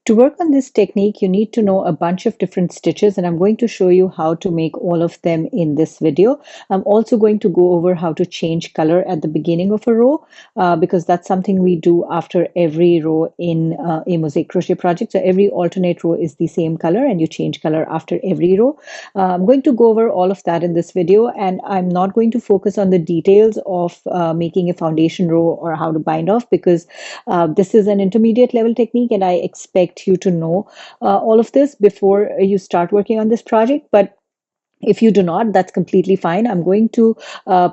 To work on this technique, you need to know a bunch of different stitches, and I'm going to show you how to make all of them in this video. I'm also going to go over how to change color at the beginning of a row, because that's something we do after every row in a mosaic crochet project. So every alternate row is the same color, and you change color after every row. I'm going to go over all of that in this video, and I'm not going to focus on the details of making a foundation row or how to bind off, because this is an intermediate level technique, and I expect you to know all of this before you start working on this project. But if you do not, that's completely fine. I'm going to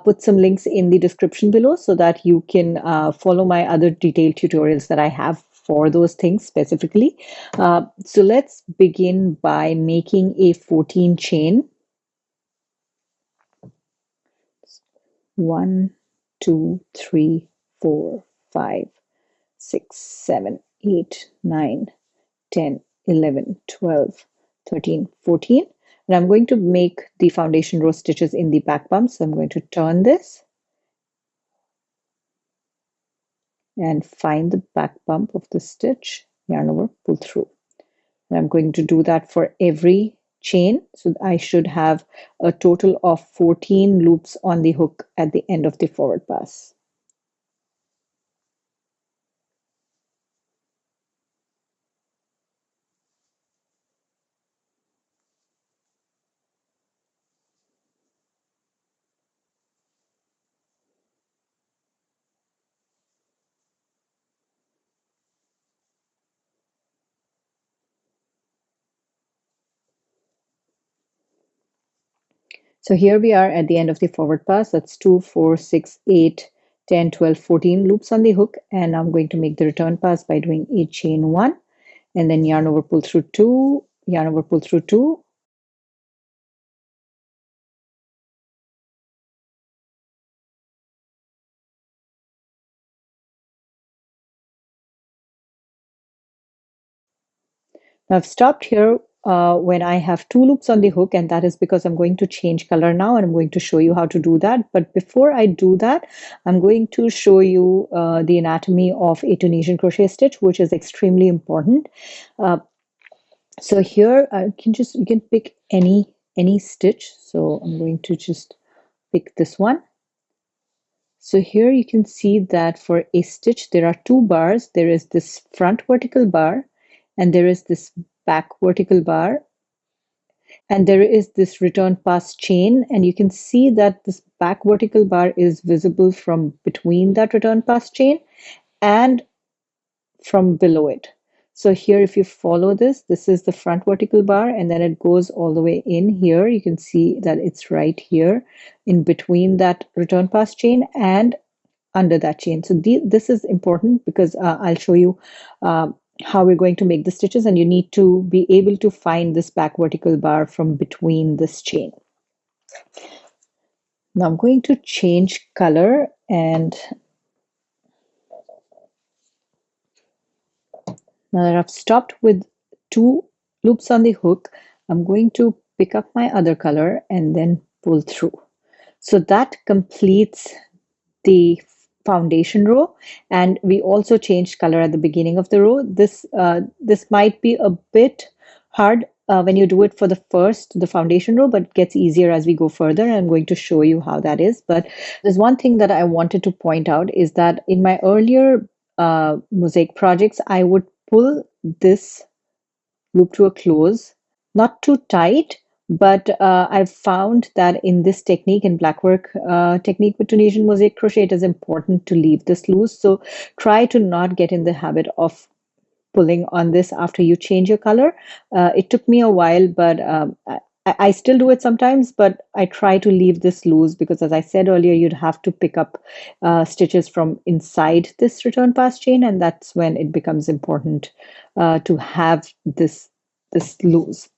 put some links in the description below so that you can follow my other detailed tutorials that I have for those things specifically. So let's begin by making a 14 chain. 1, 2, 3, 4, 5, 6, 7, 8, 9, 10, 11, 12, 13, 14. And I'm going to make the foundation row stitches in the back bump. So I'm going to turn this and find the back bump of the stitch, yarn over, pull through. And I'm going to do that for every chain. So I should have a total of 14 loops on the hook at the end of the forward pass. So here we are at the end of the forward pass. That's 2, 4, 6, 8, 10, 12, 14 loops on the hook. And I'm going to make the return pass by doing a chain 1 and then yarn over, pull through 2, yarn over, pull through 2. Now I've stopped here when I have 2 loops on the hook, and that is because I'm going to change color now, and I'm going to show you how to do that. But before I do that, I'm going to show you the anatomy of a Tunisian crochet stitch, which is extremely important. So here you can pick any stitch. So I'm going to just pick this one. So here you can see that for a stitch, there are 2 bars. There is this front vertical bar, and there is this back vertical bar, and there is this return pass chain. And you can see that this back vertical bar is visible from between that return pass chain and from below it. So here, if you follow this is the front vertical bar, and then it goes all the way in here. You can see that it's right here in between that return pass chain and under that chain. So this is important because I'll show you how we're going to make the stitches, and you need to be able to find this back vertical bar from between this chain. Now I'm going to change color, and now that I've stopped with 2 loops on the hook, I'm going to pick up my other color and then pull through. So that completes the foundation row, and we also changed color at the beginning of the row. This might be a bit hard when you do it for the foundation row, but it gets easier as we go further, and I'm going to show you how that is. But there's one thing that I wanted to point out is that in my earlier mosaic projects, I would pull this loop to a close, not too tight, but I've found that in this technique, in Blackwork technique with Tunisian mosaic crochet, it is important to leave this loose. So try to not get in the habit of pulling on this after you change your color. It took me a while, but I still do it sometimes, but I try to leave this loose because, as I said earlier, you'd have to pick up stitches from inside this return pass chain, and that's when it becomes important to have this loose.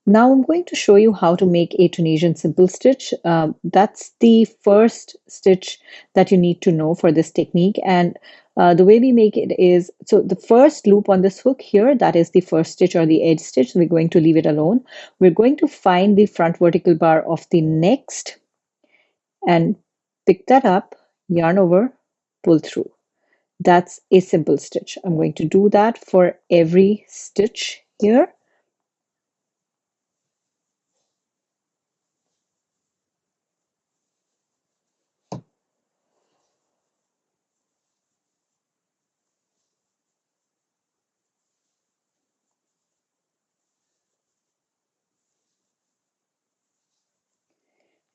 Now I'm going to show you how to make a Tunisian simple stitch. That's the first stitch that you need to know for this technique. And the way we make it is, so the first loop on this hook here, that is the first stitch or the edge stitch. So we're going to leave it alone. We're going to find the front vertical bar of the next and pick that up, yarn over, pull through. That's a simple stitch. I'm going to do that for every stitch here.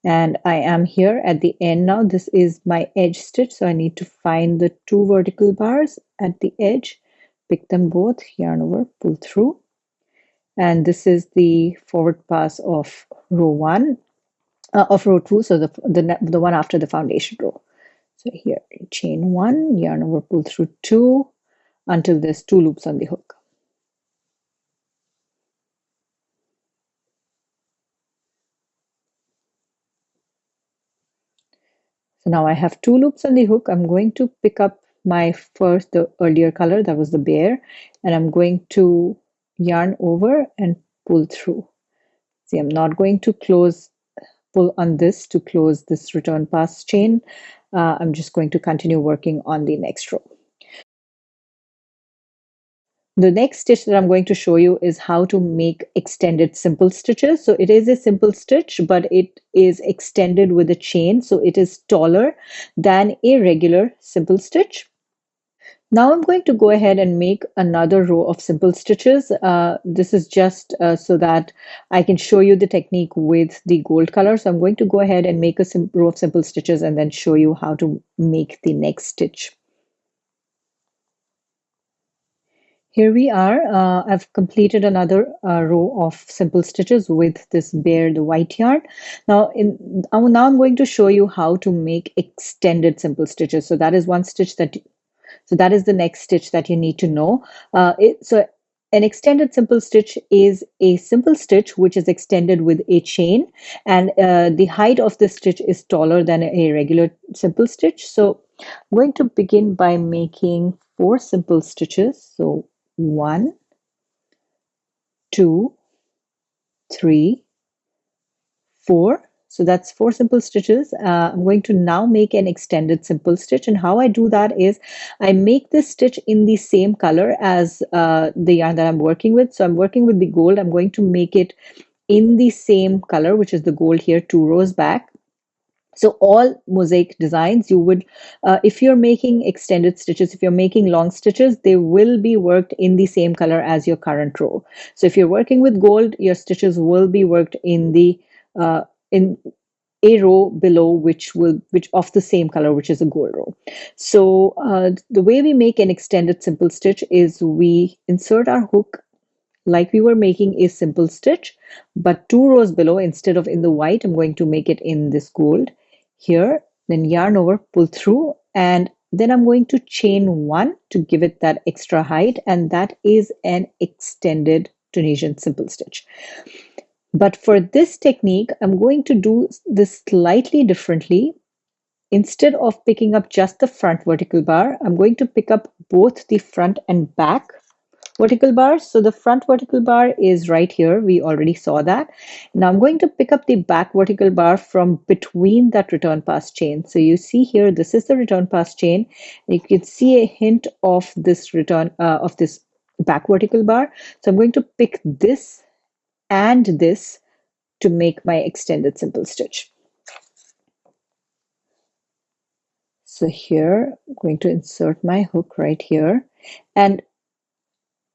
And I am here at the end now. This is my edge stitch, so I need to find the two vertical bars at the edge, pick them both, yarn over, pull through. And this is the forward pass of row 1, of row 2, so the one after the foundation row. So here, chain 1, yarn over, pull through 2 until there's 2 loops on the hook. So now I have 2 loops on the hook. I'm going to pick up the earlier color, that was the bear, and I'm going to yarn over and pull through. See, I'm not going to pull on this to close this return pass chain. I'm just going to continue working on the next row. The next stitch that I'm going to show you is how to make extended simple stitches. So it is a simple stitch, but it is extended with a chain. So it is taller than a regular simple stitch. Now I'm going to go ahead and make another row of simple stitches. This is just so that I can show you the technique with the gold color. So I'm going to go ahead and make a row of simple stitches and then show you how to make the next stitch. Here we are. I've completed another row of simple stitches with this the white yarn. Now I'm going to show you how to make extended simple stitches. So that is one stitch so that is the next stitch that you need to know. So an extended simple stitch is a simple stitch which is extended with a chain, and the height of the stitch is taller than a regular simple stitch. So I'm going to begin by making 4 simple stitches. So 1, 2, 3, 4. So that's 4 simple stitches. I'm going to now make an extended simple stitch, and how I do that is I make this stitch in the same color as the yarn that I'm working with. So I'm working with the gold. I'm going to make it in the same color, which is the gold here, 2 rows back. So all mosaic designs, you would, if you're making extended stitches, if you're making long stitches, they will be worked in the same color as your current row. So if you're working with gold, your stitches will be worked in a row below, which of the same color, which is a gold row. So the way we make an extended simple stitch is we insert our hook like we were making a simple stitch, but 2 rows below, instead of in the white, I'm going to make it in this gold here, then yarn over, pull through, and then I'm going to chain 1 to give it that extra height, and that is an extended Tunisian simple stitch. But for this technique, I'm going to do this slightly differently. Instead of picking up just the front vertical bar, I'm going to pick up both the front and back vertical bars. So the front vertical bar is right here. We already saw that. Now I'm going to pick up the back vertical bar from between that return pass chain. So you see here, this is the return pass chain. You can see a hint of this back vertical bar. So I'm going to pick this and this to make my extended simple stitch. So here, I'm going to insert my hook right here, and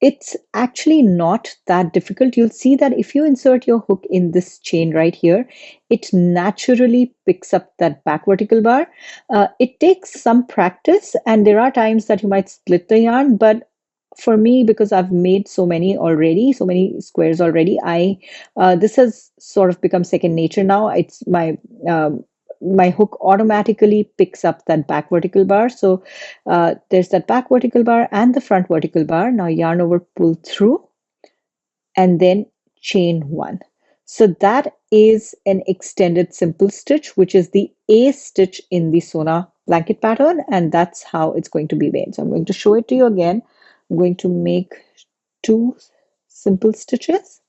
it's actually not that difficult. You'll see that if you insert your hook in this chain right here, it naturally picks up that back vertical bar. It takes some practice, and there are times that you might split the yarn, but for me, because I've made so many squares already, this has sort of become second nature now. It's my hook automatically picks up that back vertical bar. So there's that back vertical bar and the front vertical bar. Now yarn over, pull through, and then chain 1. So that is an extended simple stitch, which is the A stitch in the Sona blanket pattern, and that's how it's going to be made. So I'm going to show it to you again. I'm going to make 2 simple stitches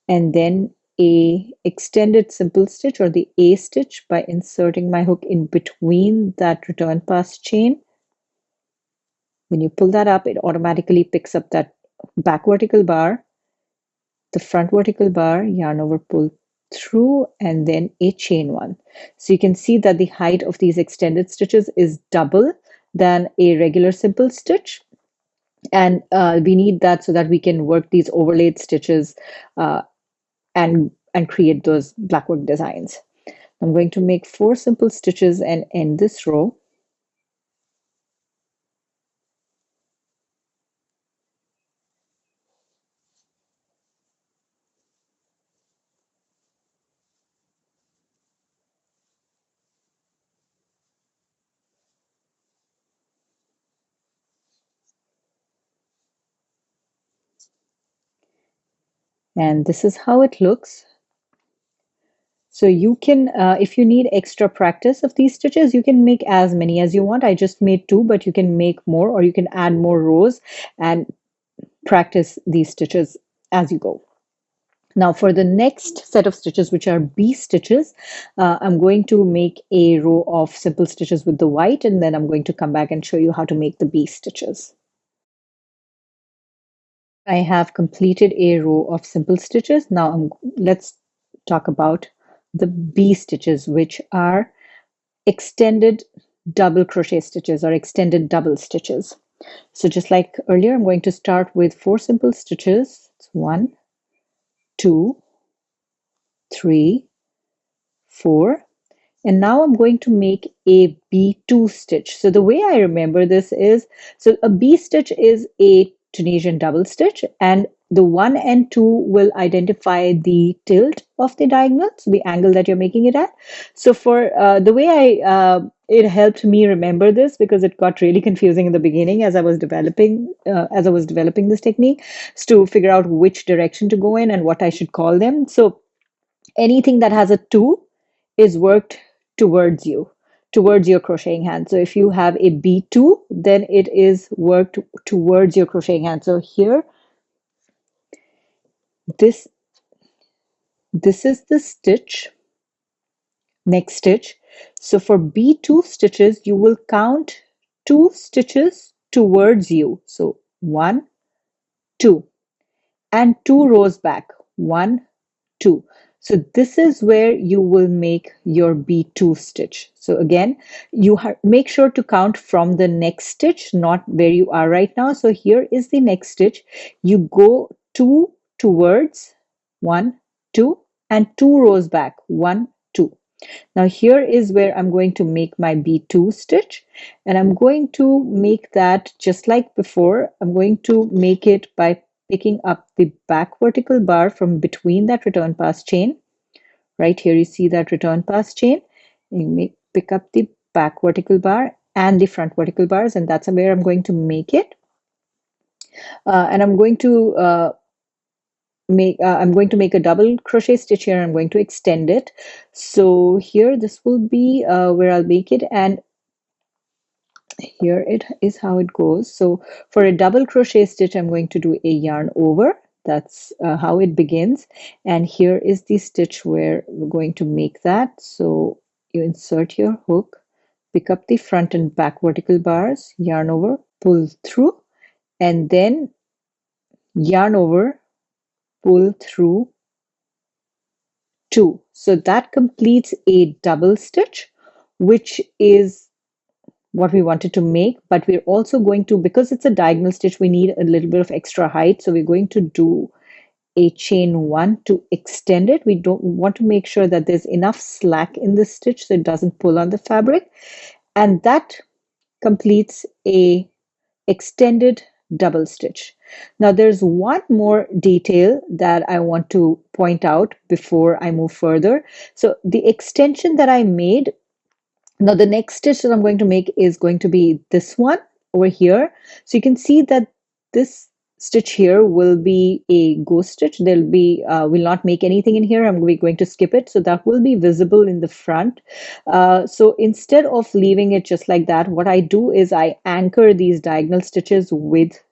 and then a extended simple stitch or the A stitch by inserting my hook in between that return pass chain. When you pull that up, it automatically picks up that back vertical bar, the front vertical bar, yarn over, pull through, and then a chain one. So you can see that the height of these extended stitches is double than a regular simple stitch. And we need that so that we can work these overlaid stitches and create those Blackwork designs. I'm going to make 4 simple stitches and end this row. And this is how it looks. So you can, if you need extra practice of these stitches, you can make as many as you want. I just made 2, but you can make more, or you can add more rows and practice these stitches as you go. Now for the next set of stitches, which are B stitches, I'm going to make a row of simple stitches with the white, and then I'm going to come back and show you how to make the B stitches. I have completed a row of simple stitches. Now let's talk about the B stitches, which are extended double crochet stitches or extended double stitches. So just like earlier, I'm going to start with 4 simple stitches. It's 1, 2, 3, 4. And now I'm going to make a B2 stitch. So the way I remember this is, so a B stitch is a Tunisian double stitch, and the 1 and 2 will identify the tilt of the diagonal, so the angle that you're making it at. So for the way it helped me remember this, because it got really confusing in the beginning as I was developing this technique, is to figure out which direction to go in and what I should call them. So anything that has a 2 is worked towards your crocheting hand. So if you have a B2, then it is worked towards your crocheting hand. So here, this is the stitch, next stitch. So for B2 stitches, you will count 2 stitches towards you. So 1, 2, and 2 rows back, 1, 2. So this is where you will make your B2 stitch. So again, you make sure to count from the next stitch, not where you are right now. So here is the next stitch. You go 2 towards, 1, 2, and 2 rows back, 1, 2. Now here is where I'm going to make my B2 stitch, and I'm going to make that just like before. I'm going to make it by picking up the back vertical bar from between that return pass chain. Right here you see that return pass chain. You pick up the back vertical bar and the front vertical bars, and that's where I'm going to make it. And I'm going to make a double crochet stitch here. I'm going to extend it. So here this will be where I'll make it, and here it is how it goes. So for a double crochet stitch, I'm going to do a yarn over. That's how it begins. And here is the stitch where we're going to make that. So you insert your hook, pick up the front and back vertical bars, yarn over, pull through, and then yarn over, pull through 2. So that completes a double stitch, which is what we wanted to make, but we're also going to, because it's a diagonal stitch, we need a little bit of extra height. So we're going to do a chain 1 to extend it. We don't want to make sure that there's enough slack in the stitch so it doesn't pull on the fabric. And that completes a extended double stitch. Now there's one more detail that I want to point out before I move further. So the extension that I made, now the next stitch that I'm going to make is going to be this one over here. So you can see that this stitch here will be a ghost stitch. There'll be, will not make anything in here. I'm going to skip it. So that will be visible in the front. So instead of leaving it just like that, what I do is I anchor these diagonal stitches with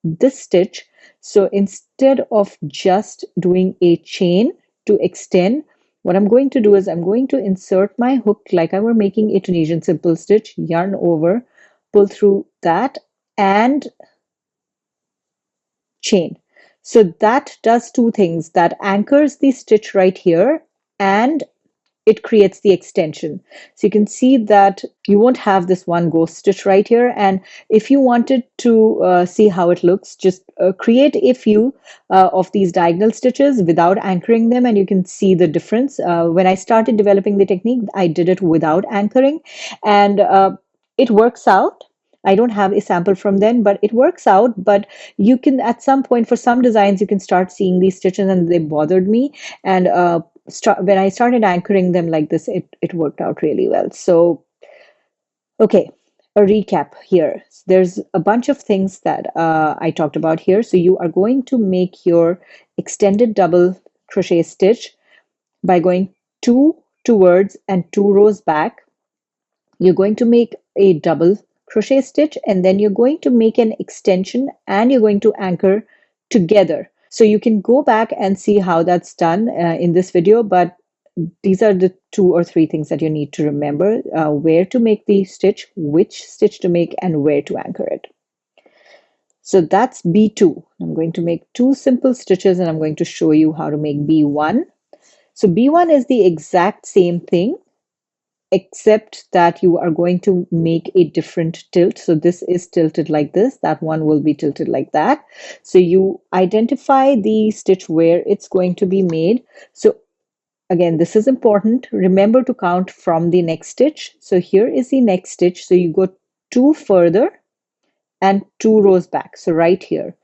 this stitch. So instead of just doing a chain to extend, what I'm going to do is I'm going to insert my hook like I were making a Tunisian simple stitch, yarn over, pull through that, and chain. So that does two things. That anchors the stitch right here, and it creates the extension. So you can see that you won't have this one ghost stitch right here. And if you wanted to see how it looks, just create a few of these diagonal stitches without anchoring them, and you can see the difference. When I started developing the technique, I did it without anchoring, and it works out. I don't have a sample from then, but it works out. But you can, at some point, for some designs, you can start seeing these stitches, and they bothered me. And when I started anchoring them like this, it worked out really well. So, okay, a recap here. There's a bunch of things that I talked about here. So you are going to make your extended double crochet stitch by going two towards and two rows back. You're going to make a double crochet stitch, and then you're going to make an extension, and you're going to anchor together. So you can go back and see how that's done in this video, but these are the 2 or 3 things that you need to remember: where to make the stitch, which stitch to make, and where to anchor it. So that's B2. I'm going to make 2 simple stitches, and I'm going to show you how to make B1. So B1 is the exact same thing, except that you are going to make a different tilt. So this is tilted like this, that one will be tilted like that. So you identify the stitch where it's going to be made. So again, this is important. Remember to count from the next stitch. So here is the next stitch. So you go 2 further and 2 rows back. So right here,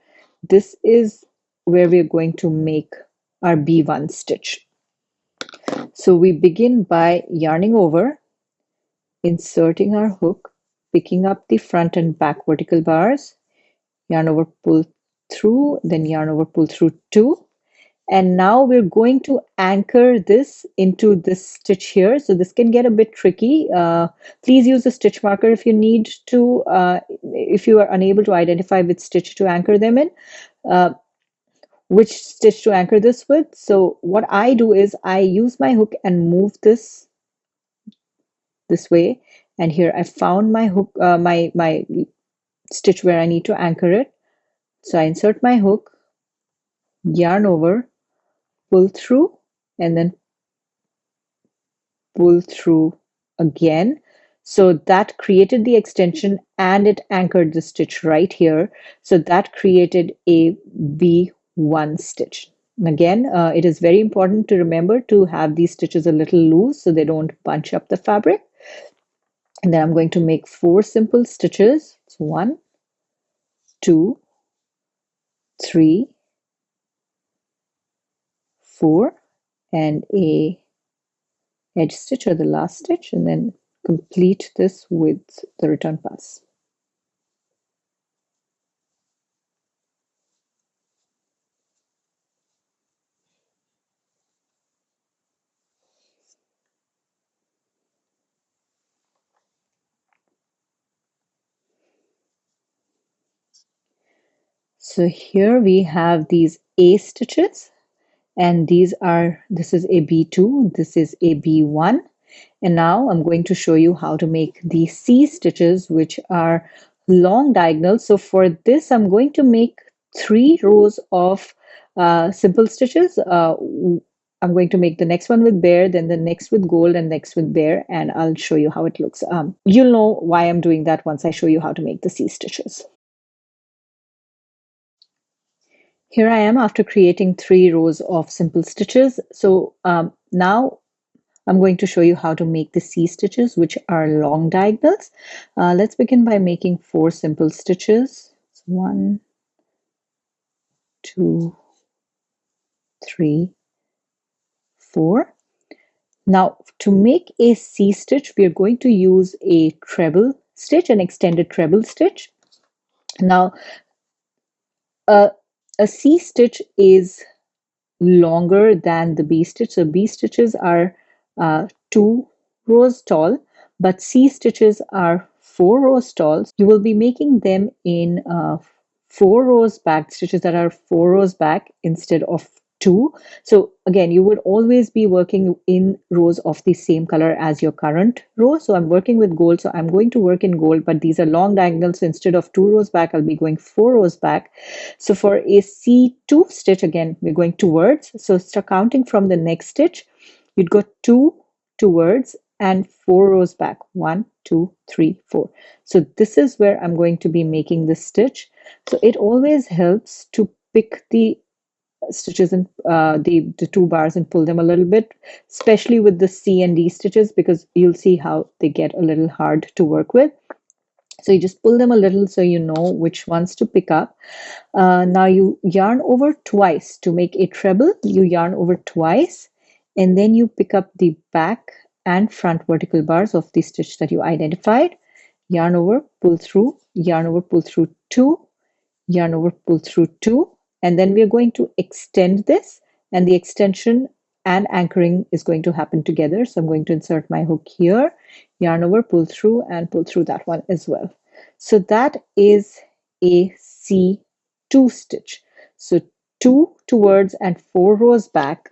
this is where we're going to make our B1 stitch. So we begin by yarning over, inserting our hook, picking up the front and back vertical bars, yarn over, pull through, then yarn over, pull through 2. And now we're going to anchor this into this stitch here. So this can get a bit tricky. Please use a stitch marker if you need to, if you are unable to identify which stitch to anchor them in. Which stitch to anchor this with. So what I do is I use my hook and move this way, and here I found my hook, my stitch where I need to anchor it. So I insert my hook, yarn over, pull through, and then pull through again. So that created the extension, and it anchored the stitch right here. So that created a B1 stitch. And again, it is very important to remember to have these stitches a little loose so they don't bunch up the fabric. And then I'm going to make 4 simple stitches. So 1, 2, 3, 4, and a edge stitch or the last stitch, and then complete this with the return pass. So here we have these A stitches, and this is a B2, this is a B1. And now I'm going to show you how to make the C stitches, which are long diagonals. So for this, I'm going to make 3 rows of simple stitches. I'm going to make the next one with bear, then the next with gold, and next with bear, and I'll show you how it looks. You'll know why I'm doing that once I show you how to make the C stitches. Here I am after creating 3 rows of simple stitches. So now I'm going to show you how to make the C stitches, which are long diagonals. Let's begin by making 4 simple stitches. 1, 2, 3, 4. Now, to make a C stitch, we are going to use a treble stitch, an extended treble stitch. Now, a C stitch is longer than the B stitch. So B stitches are 2 rows tall, but C stitches are 4 rows tall. You will be making them in 4 rows back, stitches that are 4 rows back instead of 2. So again, you would always be working in rows of the same color as your current row. So I'm working with gold, so I'm going to work in gold, but these are long diagonals. So instead of 2 rows back, I'll be going 4 rows back. So for a C2 stitch, again, we're going towards. So start counting from the next stitch. You'd go 2 towards and 4 rows back. 1, 2, 3, 4. So this is where I'm going to be making this stitch. So it always helps to pick the stitches and the two bars and pull them a little bit, especially with the C and D stitches, because you'll see how they get a little hard to work with. So you just pull them a little so you know which ones to pick up. Now you yarn over twice to make a treble. You yarn over twice, and then you pick up the back and front vertical bars of the stitch that you identified. Yarn over, pull through, yarn over, pull through 2, yarn over, pull through 2, and then we are going to extend this, and the extension and anchoring is going to happen together. So I'm going to insert my hook here, yarn over, pull through, and pull through that one as well. So that is a C2 stitch. So 2 towards and 4 rows back.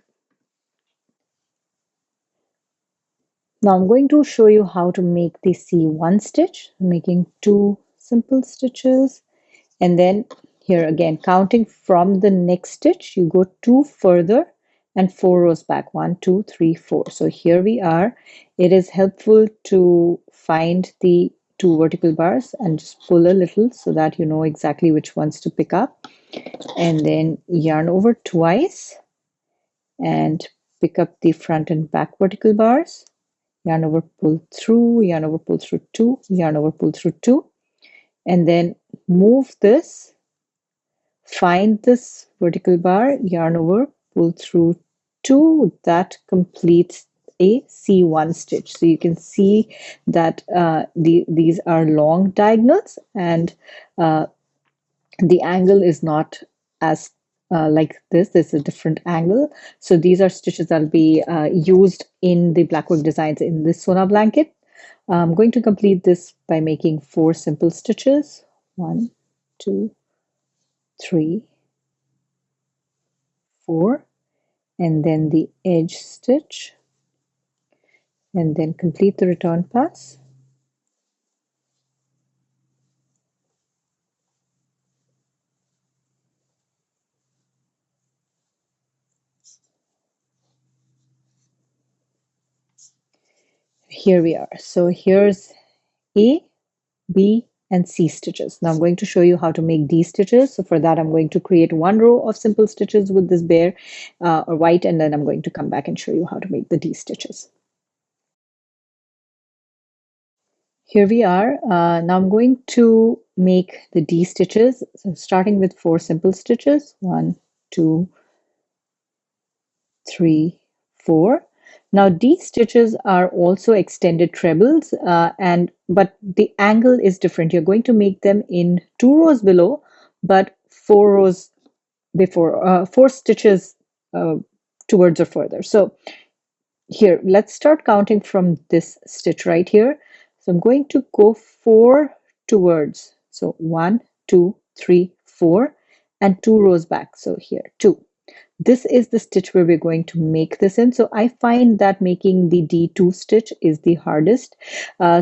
Now I'm going to show you how to make the C1 stitch. I'm making 2 simple stitches, and then here again, counting from the next stitch, you go 2 further and 4 rows back. 1, 2, 3, 4. So here we are. It is helpful to find the 2 vertical bars and just pull a little so that you know exactly which ones to pick up. And then yarn over twice and pick up the front and back vertical bars. Yarn over, pull through, yarn over, pull through 2, yarn over, pull through 2. And then move this, find this vertical bar, yarn over, pull through 2. That completes a C1 stitch. So you can see that these are long diagonals, and the angle is not as like this. There's a different angle. So these are stitches that will be used in the Blackwork designs in this Sona blanket. I'm going to complete this by making 4 simple stitches. 1, 2, 3, 4, and then the edge stitch, and then complete the return pass. Here we are. So here's A, B, and C stitches. Now I'm going to show you how to make D stitches. So for that, I'm going to create 1 row of simple stitches with this bare or white, and then I'm going to come back and show you how to make the D stitches. Here we are. Now I'm going to make the D stitches. So starting with 4 simple stitches. 1, 2, 3, 4. Now these stitches are also extended trebles, but the angle is different. You're going to make them in 2 rows below, but 4 rows before, 4 stitches towards or further. So here, let's start counting from this stitch right here. So I'm going to go 4 towards. So 1, 2, 3, 4, and 2 rows back. So here, 2. This is the stitch where we're going to make this in. So I find that making the D2 stitch is the hardest.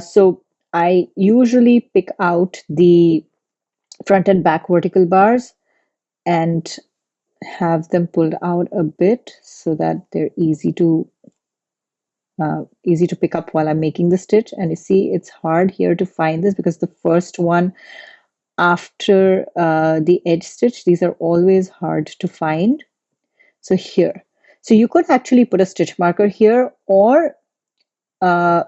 So I usually pick out the front and back vertical bars and have them pulled out a bit so that they're easy to pick up while I'm making the stitch. And you see it's hard here to find this because the first one after the edge stitch, these are always hard to find. So here, so you could actually put a stitch marker here, or so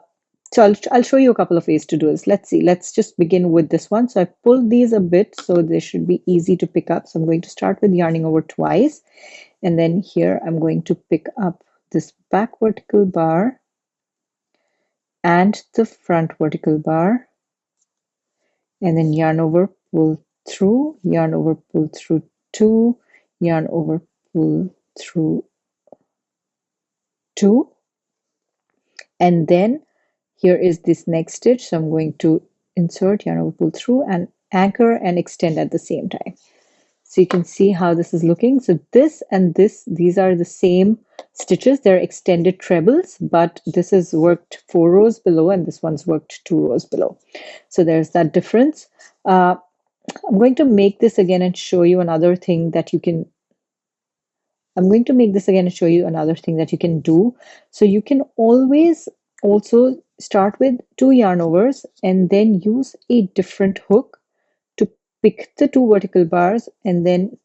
I'll show you a couple of ways to do this. Let's see, let's just begin with this one. So I pulled these a bit so they should be easy to pick up. So I'm going to start with yarning over twice, and then here I'm going to pick up this back vertical bar and the front vertical bar, and then yarn over, pull through, yarn over, pull through 2, yarn over, pull through 2, and then here is this next stitch. So I'm going to insert, yarn over, pull through, and anchor and extend at the same time. So you can see how this is looking. So this and this, these are the same stitches. They're extended trebles, but this is worked 4 rows below and this one's worked 2 rows below. So there's that difference. I'm going to make this again and show you another thing that you can do. So you can always also start with 2 yarn overs and then use a different hook to pick the 2 vertical bars and then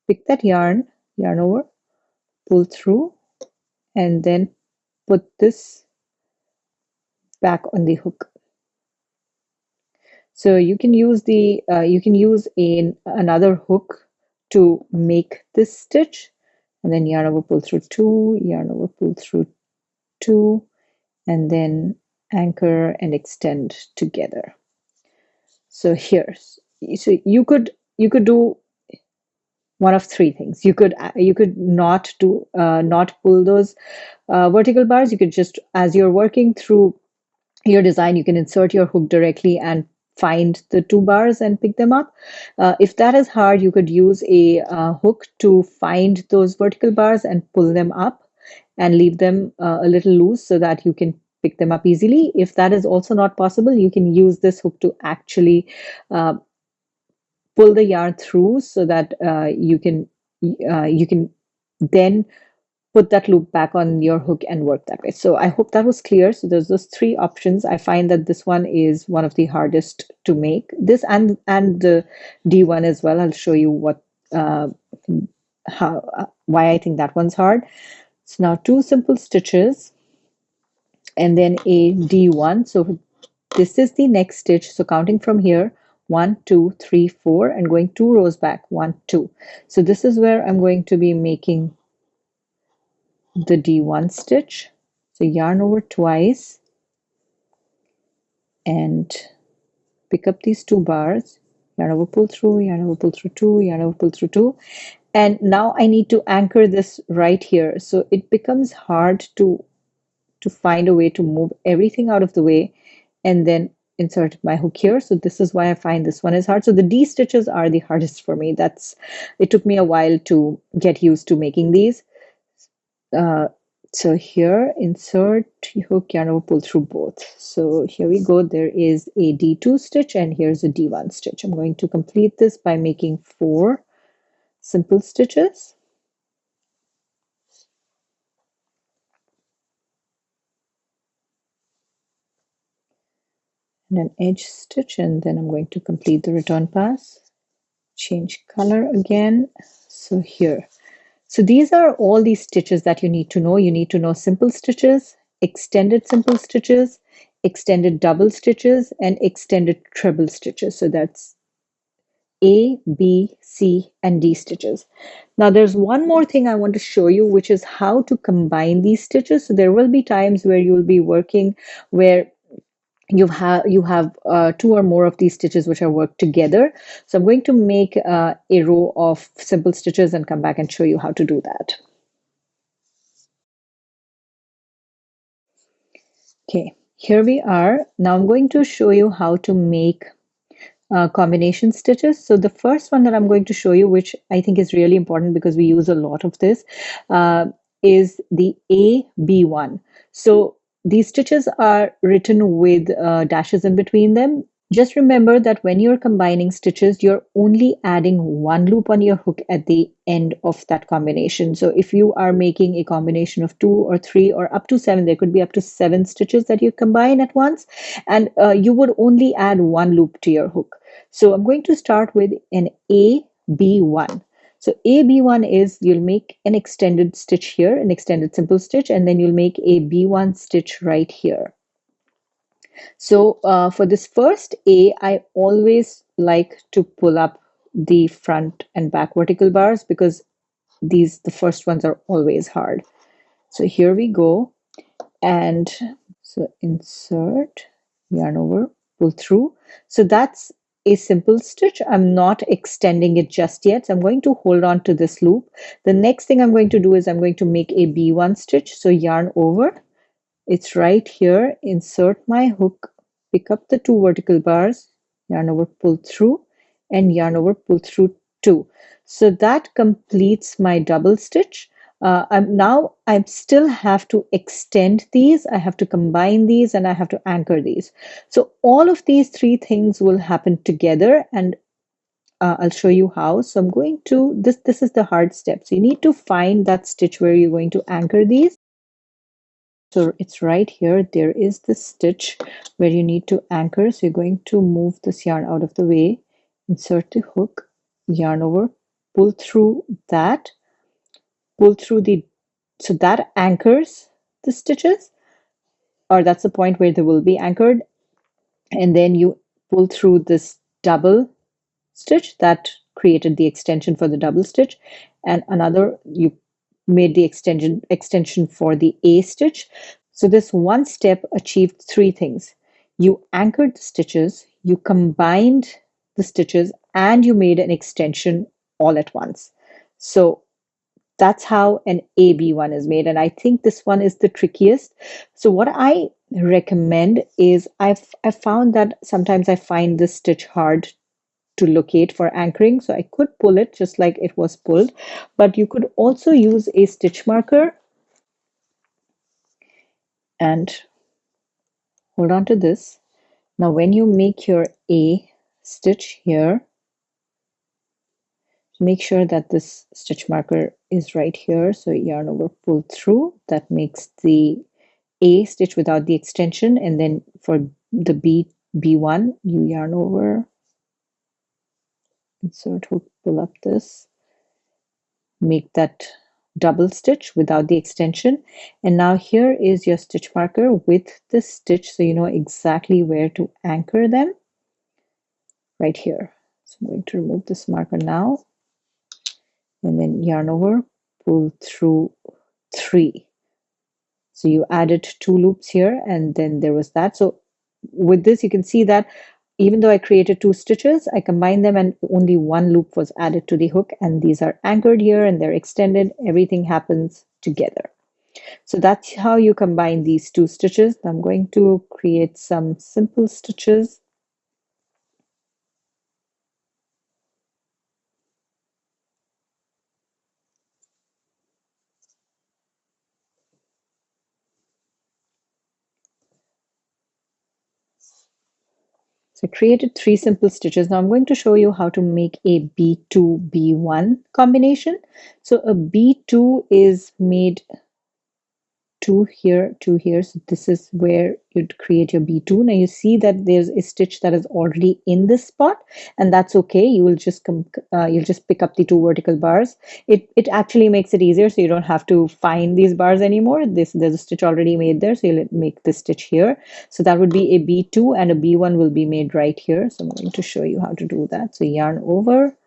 pick that yarn over, pull through, and then put this back on the hook. So you can use another hook to make this stitch, and then yarn over, pull through 2, yarn over, pull through 2, and then anchor and extend together. So you could do one of 3 things. You could not pull those vertical bars. You could just, as you're working through your design, you can insert your hook directly and find the 2 bars and pick them up. If that is hard, you could use a hook to find those vertical bars and pull them up and leave them a little loose so that you can pick them up easily. If that is also not possible, you can use this hook to actually pull the yarn through so that you can then put that loop back on your hook and work that way. So I hope that was clear. So there's those 3 options. I find that this one is one of the hardest to make. This and the D1 as well. I'll show you what why I think that one's hard. So now 2 simple stitches and then a D1. So this is the next stitch. So counting from here, 1, 2, 3, 4, and going 2 rows back, 1, 2. So this is where I'm going to be making the D1 stitch. So yarn over twice and pick up these 2 bars, yarn over, pull through, yarn over, pull through 2, yarn over, pull through 2. And now I need to anchor this right here. So it becomes hard to find a way to move everything out of the way and then insert my hook here. So this is why I find this one is hard. So the D stitches are the hardest for me. It took me a while to get used to making these. So here, insert hook, yarn over, pull through both. So here we go. There is a D2 stitch and here's a D1 stitch. I'm going to complete this by making 4 simple stitches. And an edge stitch, and then I'm going to complete the return pass. Change color again. So here. So these are all these stitches that you need to know. You need to know simple stitches, extended simple stitches, extended double stitches, and extended treble stitches. So that's A, B, C, and D stitches. Now there's one more thing I want to show you, which is how to combine these stitches. So there will be times where you'll be working where you have 2 or more of these stitches which are worked together. So I'm going to make a row of simple stitches and come back and show you how to do that. Okay, here we are. Now I'm going to show you how to make combination stitches. So the first one that I'm going to show you, which I think is really important because we use a lot of this, is the AB1. So these stitches are written with dashes in between them. Just remember that when you're combining stitches, you're only adding 1 loop on your hook at the end of that combination. So if you are making a combination of 2 or 3 or up to 7, there could be up to 7 stitches that you combine at once, and you would only add 1 loop to your hook. So I'm going to start with an AB1. So AB1 is you'll make an extended stitch here, an extended simple stitch, and then you'll make a B1 stitch right here. So for this first A, I always like to pull up the front and back vertical bars because the first ones are always hard. So here we go. And so insert, yarn over, pull through. So that's a simple stitch. I'm not extending it just yet. So I'm going to hold on to this loop. The next thing I'm going to do is I'm going to make a B1 stitch. So yarn over. It's right here. Insert my hook, pick up the 2 vertical bars, yarn over, pull through, and yarn over, pull through 2. So that completes my double stitch. I still have to extend these, I have to combine these, and I have to anchor these. So all of these three things will happen together, and I'll show you how. So I'm going to, this is the hard step. So you need to find that stitch where you're going to anchor these. So it's right here. There is this stitch where you need to anchor. So you're going to move this yarn out of the way, insert the hook, yarn over, pull through that, pull through the, so that anchors the stitches, or that's the point where they will be anchored. And then you pull through this double stitch that created the extension for the double stitch, and another, you made the extension for the A stitch. So this one step achieved three things. You anchored the stitches, you combined the stitches, and you made an extension all at once. So that's how an AB one is made. And I think this one is the trickiest. So what I recommend is I found that sometimes I find this stitch hard to locate for anchoring. So I could pull it just like it was pulled, but you could also use a stitch marker and hold on to this. Now, when you make your A stitch here, make sure that this stitch marker is right here. So yarn over, pull through, that makes the A stitch without the extension. And then for the B1, you yarn over, insert hook, pull up this, make that double stitch without the extension. And now here is your stitch marker with the stitch, so you know exactly where to anchor them, right here. So I'm going to remove this marker now, and then yarn over, pull through 3. So you added 2 loops here, and then there was that. So with this, you can see that even though I created 2 stitches, I combined them and only 1 loop was added to the hook, and these are anchored here and they're extended. Everything happens together. So that's how you combine these 2 stitches. I'm going to create some simple stitches. So I created 3 simple stitches. Now I'm going to show you how to make a B2, B1 combination. So a B2 is made 2 here, 2 here. So this is where you'd create your B2. Now you see that there's a stitch that is already in this spot, and that's okay. You will just you'll just pick up the 2 vertical bars. It actually makes it easier, so you don't have to find these bars anymore. There's a stitch already made there, so you'll make this stitch here. So that would be a B2, and a B1 will be made right here. So I'm going to show you how to do that. So yarn over,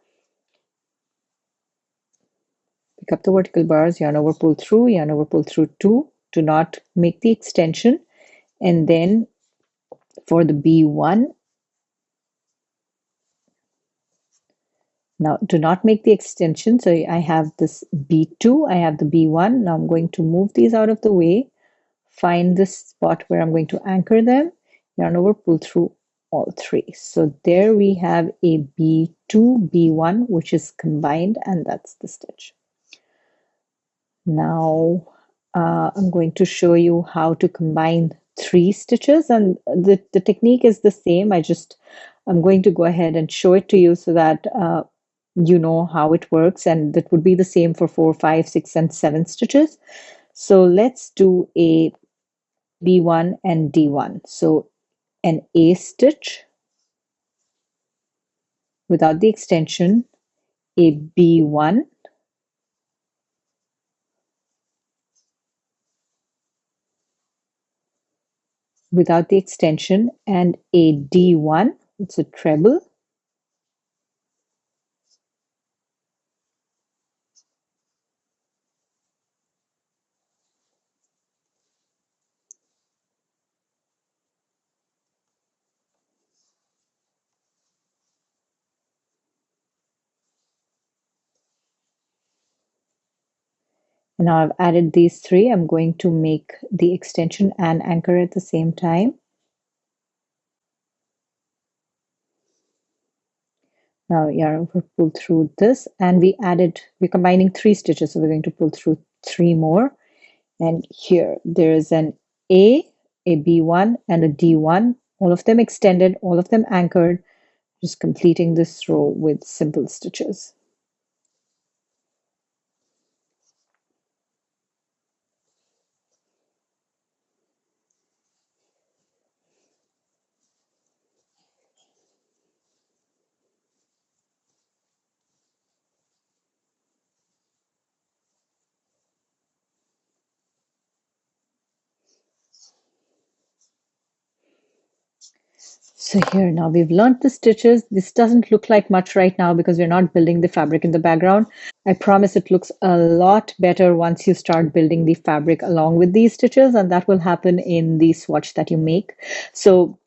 pick up the vertical bars, yarn over, pull through, yarn over, pull through 2. Do not make the extension. And then for the B1, now do not make the extension. So I have this B2, I have the B1. Now I'm going to move these out of the way, find this spot where I'm going to anchor them, yarn over, pull through all 3. So there we have a B2, B1, which is combined, and that's the stitch. Now I'm going to show you how to combine 3 stitches, and the technique is the same. I'm going to go ahead and show it to you so that you know how it works, and that would be the same for 4, 5, 6, and 7 stitches. So let's do a B1 and D1. So an A stitch without the extension, a B1, without the extension, and a D1, it's a treble, and now I've added these 3. I'm going to make the extension and anchor at the same time. Now yarn over, pull through this, and we're combining 3 stitches, so we're going to pull through 3 more. And here there is an a B1, and a D1, all of them extended, all of them anchored, just completing this row with simple stitches. So here now we've learned the stitches. This doesn't look like much right now because we're not building the fabric in the background. I promise it looks a lot better once you start building the fabric along with these stitches, and that will happen in the swatch that you make. So,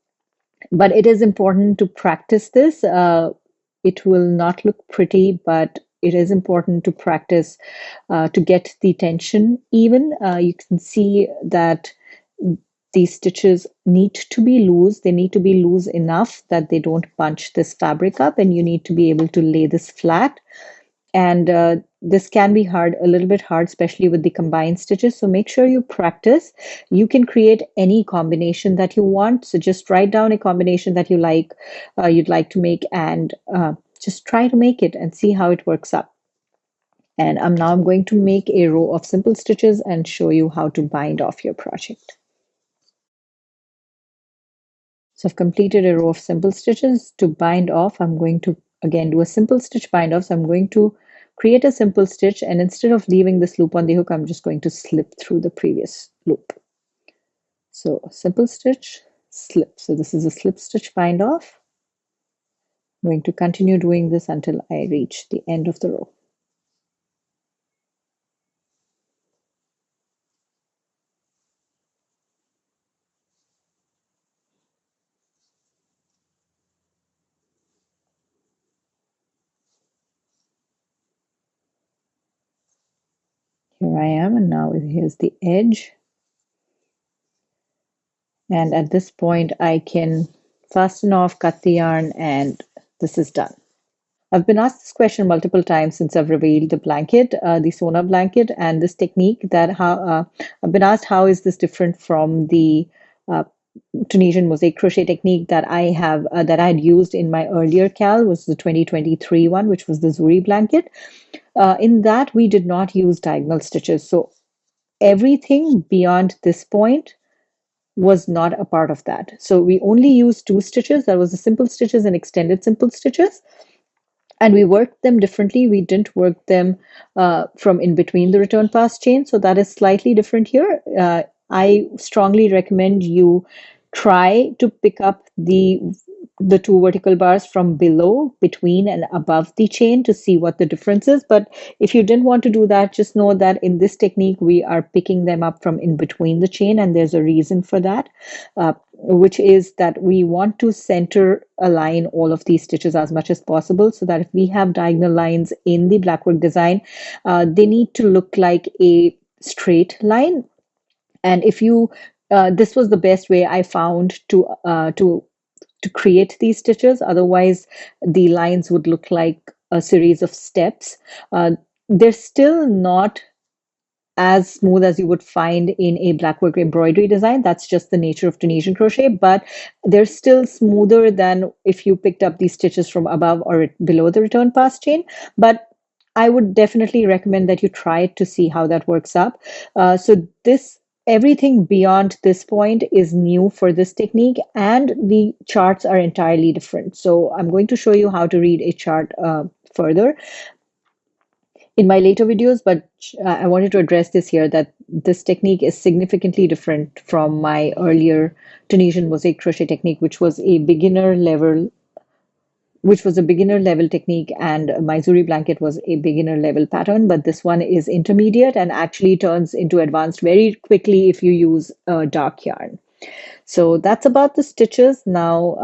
but it is important to practice this. It will not look pretty, but it is important to practice to get the tension even. You can see that these stitches need to be loose. They need to be loose enough that they don't bunch this fabric up, and you need to be able to lay this flat. And this can be hard, a little bit hard, especially with the combined stitches. So make sure you practice. You can create any combination that you want. So just write down a combination that you'd like to make, and just try to make it and see how it works up. And I'm going to make a row of simple stitches and show you how to bind off your project. So I've completed a row of simple stitches. To bind off, I'm going to again do a simple stitch bind off. So I'm going to create a simple stitch, and instead of leaving this loop on the hook, I'm just going to slip through the previous loop. So simple stitch, slip. So this is a slip stitch bind off. I'm going to continue doing this until I reach the end of the row. Here I am, and now here's the edge. And at this point, I can fasten off, cut the yarn, and this is done. I've been asked this question multiple times since I've revealed the blanket, the Sona blanket, and this technique. That how I've been asked, how is this different from the uh, Tunisian mosaic crochet technique that I had used in my earlier cal, was the 2023 one, which was the Zuri blanket. In that, we did not use diagonal stitches, so everything beyond this point was not a part of that. So we only used 2 stitches. That was the simple stitches and extended simple stitches, and we worked them differently. We didn't work them from in between the return pass chain, so that is slightly different here. I strongly recommend you try to pick up the 2 vertical bars from below, between, and above the chain to see what the difference is. But if you didn't want to do that, just know that in this technique we are picking them up from in between the chain, and there's a reason for that, which is that we want to center align all of these stitches as much as possible, so that if we have diagonal lines in the Blackwork design, they need to look like a straight line. And if you this was the best way I found to create these stitches. Otherwise, the lines would look like a series of steps. They're still not as smooth as you would find in a Blackwork embroidery design. That's just the nature of Tunisian crochet, but they're still smoother than if you picked up these stitches from above or below the return pass chain. But I would definitely recommend that you try it to see how that works up. So this everything beyond this point is new for this technique, and the charts are entirely different. So I'm going to show you how to read a chart further in my later videos, but I wanted to address this here, that this technique is significantly different from my earlier Tunisian mosaic crochet technique, which was a beginner level technique, and my Zuri blanket was a beginner level pattern, but this one is intermediate and actually turns into advanced very quickly if you use dark yarn. So that's about the stitches. Now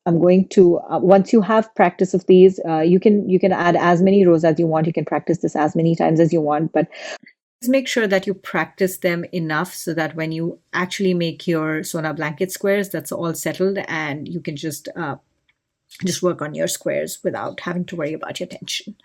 I'm going to once you have practice of these, you can add as many rows as you want. You can practice this as many times as you want, but make sure that you practice them enough so that when you actually make your Sona blanket squares, that's all settled, and you can just just work on your squares without having to worry about your tension.